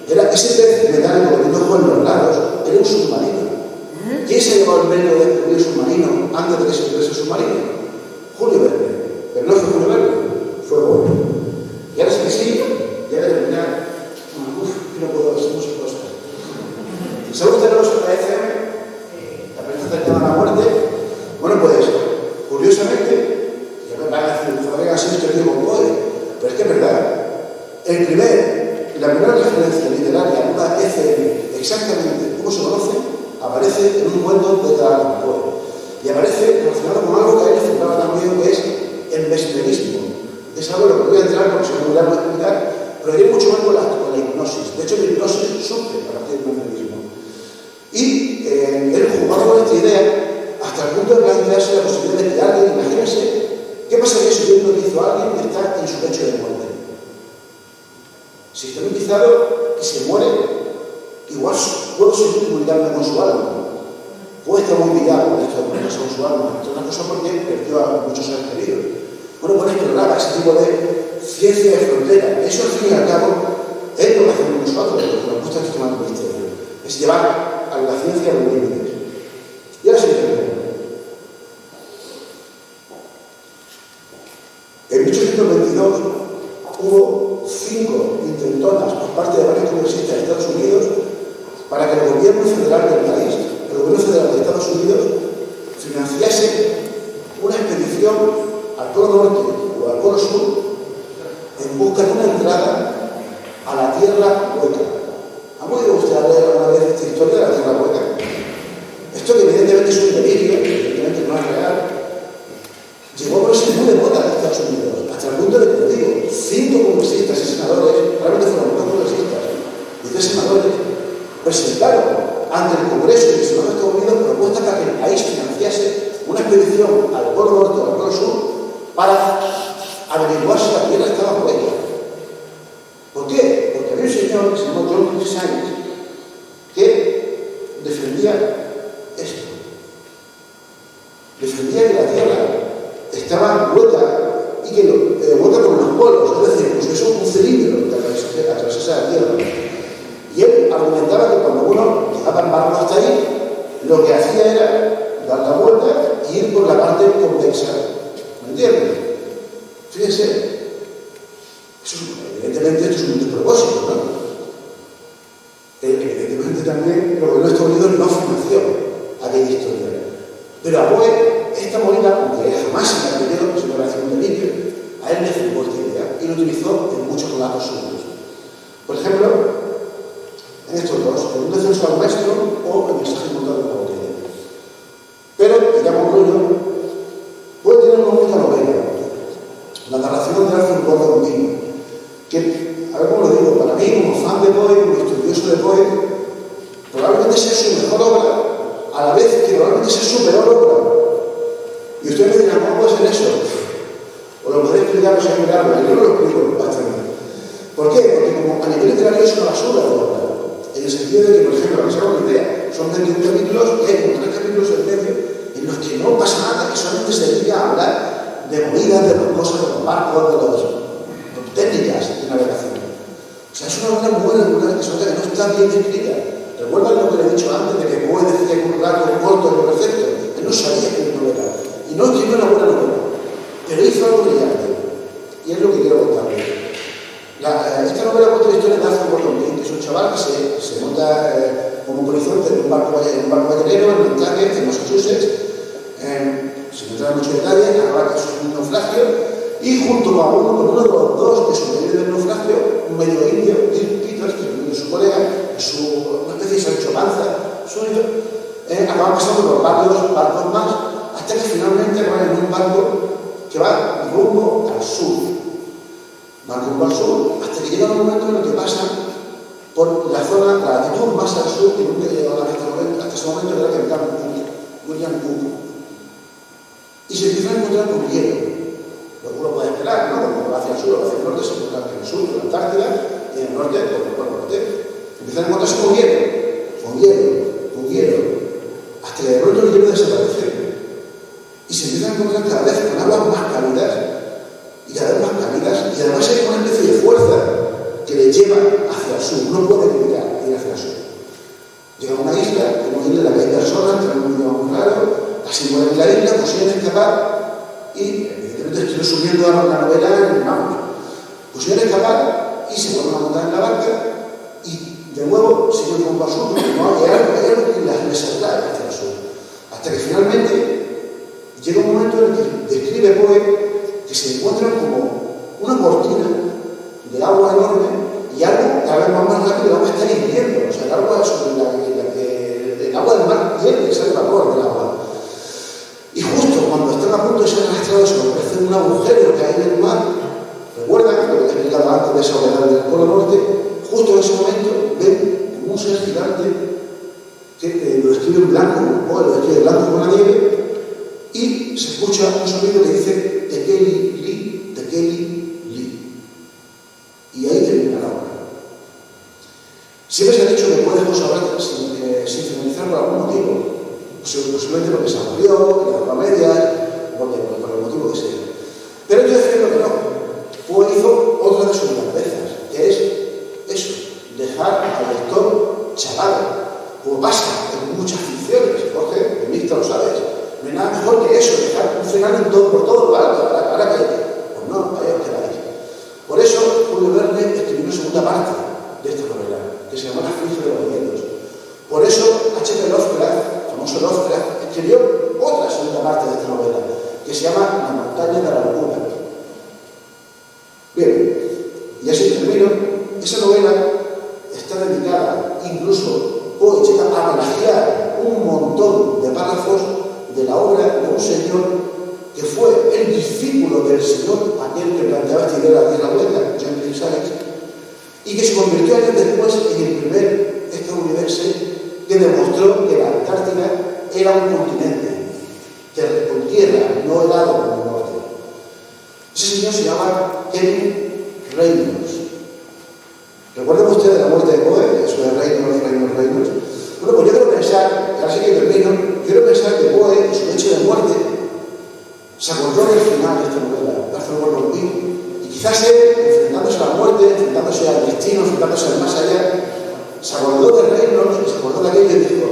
Era ese pez metálico que tiene ojos en los lados, era un submarino. ¿Quién se llevó el mérito de descubrir el submarino antes de que se descubriese el submarino? Julio Verne. Pero no fue Julio Verne, fue Poe. Y ahora sí que sí, ya voy a terminar. Que no puedo hacer muchas cosas. ¿Saben ustedes los AFM? La presencia cercana a la muerte. Bueno, pues, curiosamente, ya me van a decir, joder, ha sido historia con Poe. Pero es que es verdad. La primera referencia literaria a una FM, exactamente como se conoce, aparece en un cuento de Edgar Poe. Y aparece relacionado con algo que a él le centraba también, que es el mesmerismo. Es algo en lo que voy a entrar porque se me va a explicar, pero tiene mucho más con la hipnosis. De hecho, la hipnosis surge a partir del mesmerismo. Y él jugaba con esta idea hasta el punto de plantearse la posibilidad de que alguien, imagínense, ¿qué pasaría si yo hipnotizo a alguien que está en su lecho de muerte? Si está hipnotizado y se muere, igual puedo seguir comunicando con su alma. Puede estar muy pillado con esto de comunicarse con su alma, entre otras cosas porque perdió a muchos seres queridos. Bueno, pues exploraba ese tipo de ciencia de frontera. Eso, al fin y al cabo, es lo que hacemos nosotros, lo que nos gusta este tema del misterio. Es llevar a la ciencia a los límites. Y ahora sí que en 1822 hubo 5 intentonas por parte de varios congresistas de Estados Unidos para que el gobierno federal del país, el gobierno federal de Estados Unidos, financiase una expedición al Polo Norte o al Polo Sur en busca de una entrada a la Tierra Hueca. ¿Han podido ustedes leer alguna vez esta historia de la Tierra Hueca? Esto que evidentemente es un delirio, evidentemente no es real, llegó a ponerse muy de moda en Estados Unidos, hasta el punto de que, digo, 5 congresistas y senadores, realmente fueron 2 congresistas y 3 senadores, presentaron ante el Congreso y el Senado de Estados Unidos propuestas para que el país financiase una expedición al Polo Norte o al Polo Sur para averiguar si la Tierra estaba hueca. ¿Por qué? Porque había un señor que se llamó John Science que defendía esto. Defendía que la Tierra estaba hueca y que hueca por los polos, es decir, pues que eso es un cilindro que atravesase la Tierra. Y él argumentaba que cuando uno llegaba en barco hasta ahí, lo que hacía era dar la vuelta y ir por la parte convexa. ¿Me entiendes? Fíjense, evidentemente esto es un despropósito, ¿no? Evidentemente también el gobierno de Estados Unidos no financió aquella historia. Pero a Poe, esta movida, aunque jamás se la creyó, se me hace un delirio, a él le flipó esta idea y lo utilizó en muchos relatos suyos. Por ejemplo, en estos dos, en un descenso al maestro o el mensaje montado en la botella. Pero, ya concluyo, puede tener una única novela, la narración de Arthur Gordon Pym, que, a ver cómo lo digo, para mí, como fan de Poe, como estudioso de Poe, probablemente sea su mejor obra, a la vez que probablemente sea su peor obra. Y ustedes me dirán, ¿cómo puede ser eso? O lo podré explicar o sin explicarlo, yo no lo explico bastante. ¿Por qué? Porque como a nivel literario es una basura de obra. En el sentido de que, por ejemplo, para que se hagan una idea, son 21 capítulos y hay como 3 capítulos en medio en los que no pasa nada, que solamente se dedica a hablar de movidas, de las cosas, de los barcos, de las técnicas de navegación. O sea, es una obra muy regular que se nota que no está bien escrita. ¿Recuerdan lo que le he dicho antes de que Poe decía que un relato corto es lo perfecto? Él no sabía que era novela. Y no escribió una buena novela. Pero hizo algo brillante. Y es lo que quiero contarles. Esta novela cuenta la historia de Arthur Gordon Pym, que es un chaval que se monta como un polizonte en un barco ballenero en Nantucket, en Massachusetts, sin entrar en mucho detalle, acaba con un naufragio y junto a con uno de los 2 que sobrevive del naufragio, un medio indio, Peters, que es su colega, una especie de Sancho Panza suyo, acaban pasando por varios barcos más hasta que finalmente van en un barco que va rumbo al sur. Van rumbo al sur hasta que llega un momento en el que pasan por la zona, la latitud más al sur que nunca he llegado hasta ese momento, que era el Capitán William Cook. Y se empiezan a encontrar con hielo. Lo que uno puede esperar, ¿no? Cuando va hacia el sur o hacia el norte, se encuentra en el sur, en la Antártida, y en el norte, por el Polo Norte. Empiezan a encontrarse con hielo, hasta que de pronto el hielo isla, en una isla en la que hay personas, tenemos un idioma muy raro, así mueren en la isla, consiguen escapar y, evidentemente, estoy resumiendo ahora una novela en el mapa. Consiguen escapar y se vuelven a montar en la barca y, de nuevo, siguen rumbo al sur, porque no hay algo que les atrae hacia el sur. Hasta que finalmente llega un momento en el que describe Poe que se encuentran como una cortina de agua enorme y algo cada vez más rápido, el agua está hirviendo, o sea, el agua el agua del mar hierve, sale vapor del agua. Y justo cuando están a punto de ser arrastrados se aparece un agujero que hay en el mar, recuerdan lo que he explicado antes de esa oleada del Polo Norte, justo en ese momento ven como un ser gigante que lo describe en blanco, o lo describe blanco con la nieve, y se escucha un sonido que dice Tekeli Li, Tekeli Li. Y ahí termina la obra. Siempre se ha dicho que puedes conservar sin finalizar por algún motivo. Posiblemente porque se aburrió, que le daba medias, por el motivo que sea. Pero yo defiendo que no. Poe hizo otra de sus grandezas, que es eso, dejar al lector chalado, como pasa en muchas ficciones. Jorge, en Mixta lo sabes. No hay nada mejor que eso, dejar un final por todo lo alto, para que, pues no, ahí os quedáis. Por eso, Julio Verne escribió una segunda parte de esta novela, que se llama La Frigio de los Hielos. Por eso, H.P. Lovecraft, famoso Lovecraft, escribió otra segunda parte de esta novela, que se llama La Montaña de la Locura. Bien, y así termino. Esa novela está dedicada, incluso Poe llega a plagiar un montón de párrafos de la obra de un señor que fue el discípulo del señor, aquel que planteaba esta idea de la Tierra hueca, Jean-Pierre Sachs, y que se convirtió años después en el primer estadounidense que demostró que la Antártida era un continente, con tierra, no helado como el norte. Ese señor se llama Kevin Reynolds. ¿Recuerdan ustedes la muerte de Poe? Eso de Reynolds. Bueno, pues yo quiero pensar, ahora sí que termino, quiero pensar que Poe, en su lecho de muerte, se acordó del final de esta novela, Arthur Gordon Pym, y quizás él, enfrentándose a la muerte, enfrentándose al destino, enfrentándose al más allá, se acordó de Reynolds, se acordó de aquello y dijo: